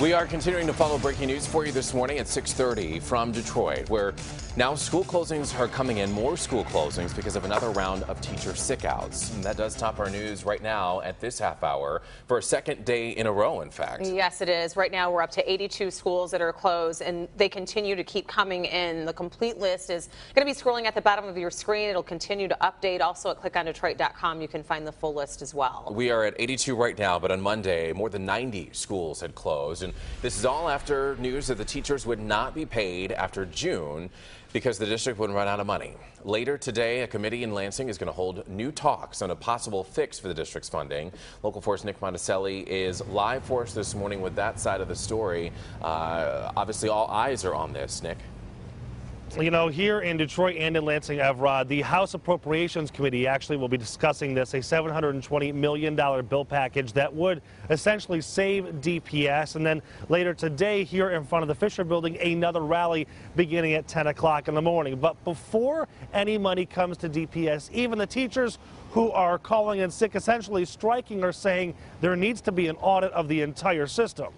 We are continuing to follow breaking news for you this morning at 6:30 from Detroit, where now school closings are coming in, more school closings because of another round of teacher sickouts. And that does top our news right now at this half hour for a second day in a row, in fact. Yes, it is. Right now we're up to 82 schools that are closed, and they continue to keep coming in. The complete list is going to be scrolling at the bottom of your screen. It'll continue to update. Also at clickondetroit.com, you can find the full list as well. We are at 82 right now, but on Monday, more than 90 schools had closed. And this is all after news that the teachers would not be paid after June because the district would run out of money. Later today, a committee in Lansing is going to hold new talks on a possible fix for the district's funding. Local 4's Nick Monticelli is live for us this morning with that side of the story. Obviously, all eyes are on this, Nick. You know, here in Detroit and in Lansing, Evrod, the House Appropriations Committee actually will be discussing this, a $720 million bill package that would essentially save DPS. And then later today, here in front of the Fisher Building, another rally beginning at 10 o'clock in the morning. But before any money comes to DPS, even the teachers who are calling in sick, essentially striking, are saying there needs to be an audit of the entire system.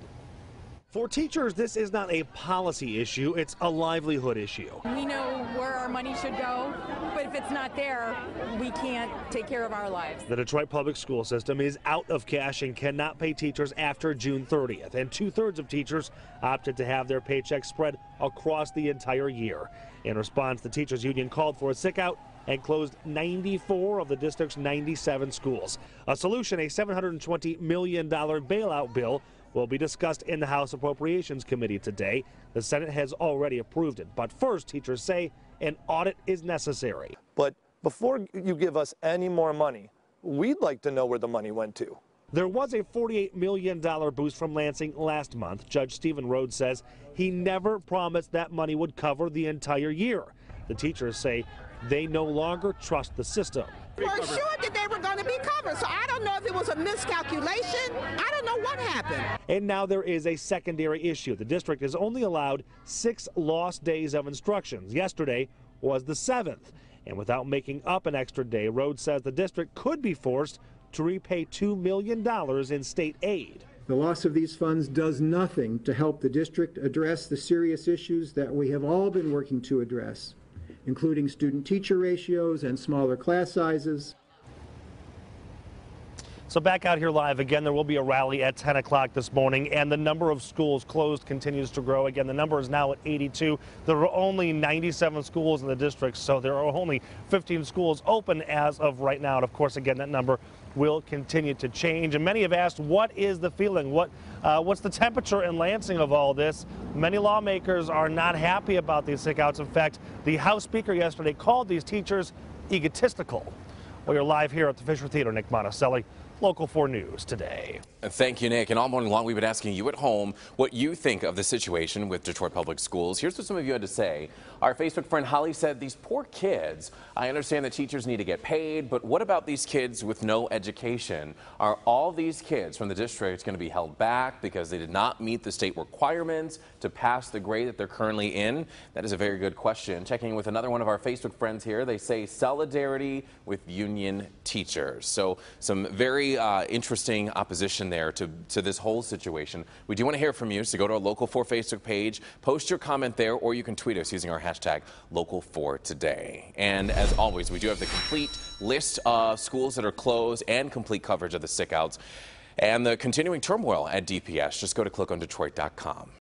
For teachers, this is not a policy issue, it's a livelihood issue. We know where our money should go, but if it's not there, we can't take care of our lives. The Detroit public school system is out of cash and cannot pay teachers after June 30th, and 2/3 of teachers opted to have their paychecks spread across the entire year. In response, the teachers union called for a sick-out and closed 94 of the district's 97 schools. A solution, a $720 million bailout bill, will be discussed in the House Appropriations Committee today. The Senate has already approved it. But first, teachers say an audit is necessary. But before you give us any more money, we'd like to know where the money went to. There was a $48 million boost from Lansing last month. Judge Stephen Rhodes says he never promised that money would cover the entire year. The teachers say they no longer trust the system. We were sure that they were going to be covered, so I don't know if it was a miscalculation. I don't know what happened. And now there is a secondary issue. The district is only allowed 6 lost days of instructions. Yesterday was the 7th. And without making up an extra day, Rhodes says the district could be forced to repay $2 million in state aid. The loss of these funds does nothing to help the district address the serious issues that we have all been working to address, including student-teacher ratios and smaller class sizes. So back out here live again, there will be a rally at 10 o'clock this morning, and the number of schools closed continues to grow. Again, the number is now at 82. There are only 97 schools in the district, so there are only 15 schools open as of right now. And of course, again, that number will continue to change. And many have asked, what is the feeling? What's the temperature in Lansing of all this? Many lawmakers are not happy about these sickouts. In fact, the House Speaker yesterday called these teachers egotistical. Well, you're live here at the Fisher Theater. Nick Monticelli, Local 4 News today. Thank you, Nick. And all morning long, we've been asking you at home what you think of the situation with Detroit Public Schools. Here's what some of you had to say. Our Facebook friend Holly said, these poor kids, I understand that teachers need to get paid, but what about these kids with no education? Are all these kids from the district going to be held back because they did not meet the state requirements to pass the grade that they're currently in? That is a very good question. Checking with another one of our Facebook friends here, they say solidarity with union teachers. So some very interesting opposition there to this whole situation. We do want to hear from you, so go to our Local 4 Facebook page, post your comment there, or you can tweet us using our hashtag Local4Today. And as always, we do have the complete list of schools that are closed and complete coverage of the sickouts and the continuing turmoil at DPS. Just go to clickondetroit.com.